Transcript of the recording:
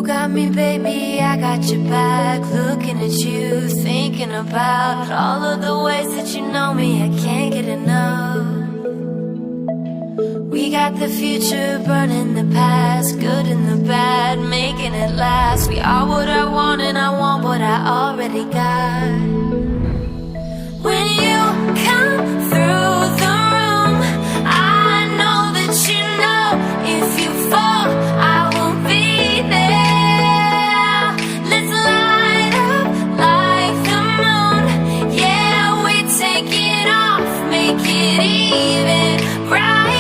got me, baby, I got your back. Looking at you, thinking about all of the ways that you know me, I can't get enough. We got the future, burning the past, good and the bad, making it last. We are what I want and I want what I already got. When you come through the room, I know that you know if you fall, I will be there. Let's light up like the moon. Yeah, we take it off, make it even bright.